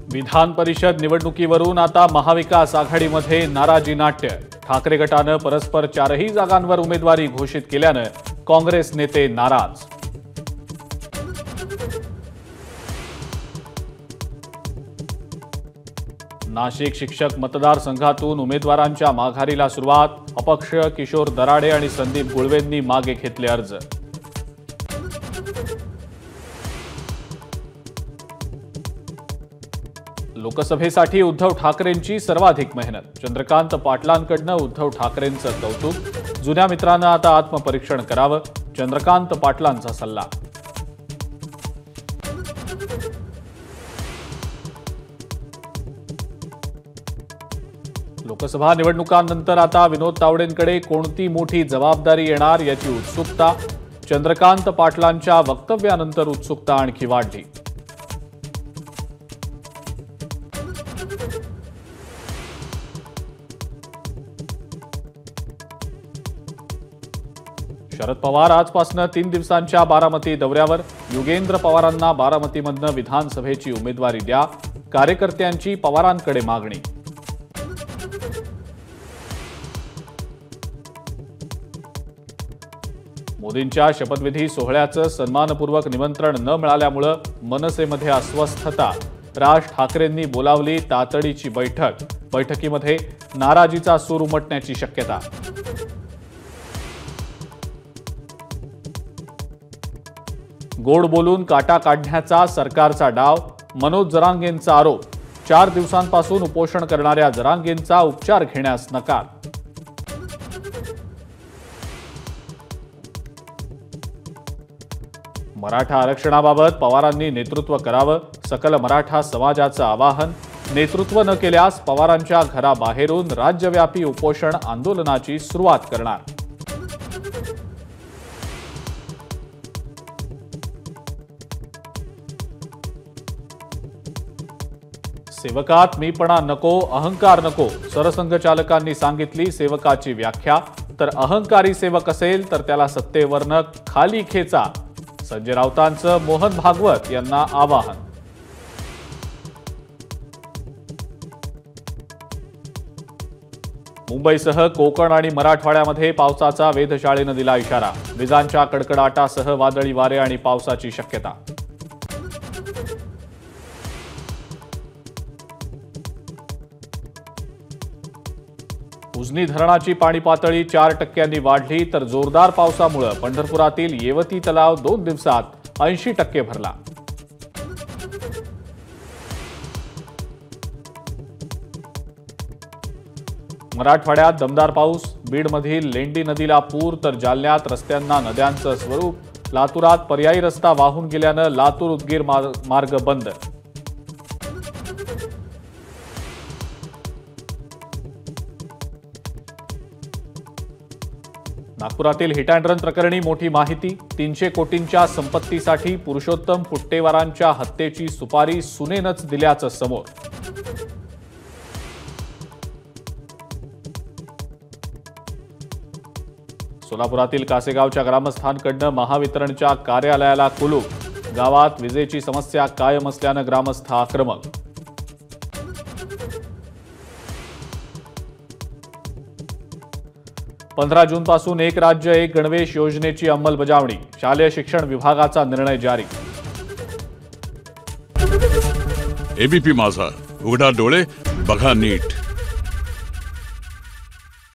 विधान परिषद निवडणुकीवरून आता महाविकास आघाडीमध्ये नाराजी नाट्य। ठाकरे गटानं परस्पर 4ही जागांवर उमेदवारी घोषित केल्यानं काँग्रेस नेते नाराज। नाशिक शिक्षक मतदारसंघातून उमेदवारांच्या माघारीला सुरुवात। अपक्ष किशोर दराडे आणि संदीप गुळवेंनी मागे घेतले अर्ज। लोकसभेसाठी उद्धव ठाकरेंची सर्वाधिक मेहनत। चंद्रकांत पाटलांकडनं उद्धव ठाकरेंचं कौतुक। जुन्या मित्रांना आता आत्मपरीक्षण करावं, चंद्रकांत पाटलांचा सल्ला। लोकसभा निवडणुकांनंतर आता विनोद तावडेंकडे कोणती मोठी जबाबदारी येणार याची उत्सुकता। चंद्रकांत पाटलांच्या वक्तव्यानंतर उत्सुकता आणखी वाढली। शरद पवार आजपासून 3 दिवसांच्या बारामती दौऱ्यावर। युगेंद्र पवारांना बारामतीमधनं विधानसभेची उमेदवारी द्या, कार्यकर्त्यांची पवारांकडे मागणी। मोदींच्या शपथविधी सोहळ्याचं सन्मानपूर्वक निमंत्रण न मिळाल्यामुळे मनसेमध्ये अस्वस्थता। राज ठाकरेंनी बोलावली तातडीची बैठक। बैठकीमध्ये नाराजीचा सूर उमटण्याची शक्यता। गोड बोलून काटा काढण्याचा सरकारचा डाव। मनोज जरांगेंचा आरोप। 4 दिवसांपासून उपोषण करणाऱ्या जरांगेंचा उपचार घेण्यास नकार। मराठा आरक्षणाबाबत पवारांनी नेतृत्व करावं, सकल मराठा समाजाचं आवाहन। नेतृत्व न केल्यास पवारांच्या घराबाहेरून राज्यव्यापी उपोषण आंदोलनाची सुरुवात करणार। सेवकात मीपणा नको, अहंकार नको। सरसंघचालकांनी सांगितली सेवकाची व्याख्या। तर अहंकारी सेवक असेल तर त्याला सत्तेवरनं खाली खेचा। संजय राऊतांचं मोहन भागवत यांना आवाहन। मुंबईसह कोकण आणि मराठवाड्यामध्ये पावसाचा वेधशाळेनं दिला इशारा। विजांच्या कडकडाटासह वादळी वारे आणि पावसाची शक्यता। उजनी धरणाची पाणी पातळी 4% वाढली, तर जोरदार पावसामुळे पंढरपुरातील येवती तलाव 2 दिवसात 80% भरला। मराठवाड्यात दमदार पाऊस। बीडमधील लेंडी नदीला पूर, तर जालन्यात रस्त्यांना नद्यांचं स्वरूप। लातूरात पर्यायी रस्ता वाहून गेल्यानं लातूर उदगीर मार्ग बंद। नागपुरातील हिट अँड रन प्रकरणी मोठी माहिती। 300 कोटींच्या संपत्तीसाठी पुरुषोत्तम पुट्टेवारांच्या हत्येची सुपारी सुनेनंच दिल्याचं समोर। सोलापुरातील कासेगावच्या ग्रामस्थांकडनं महावितरणच्या कार्यालयाला कुलूप। गावात विजेची समस्या कायम असल्यानं ग्रामस्थ आक्रमक। पंधरा जूनपासून एक राज्य एक गणवेश योजनेची अंमलबजावणी। शालेय शिक्षण विभागाचा निर्णय जारी। एबीपी माझा, उघडा डोळे बघा नीट।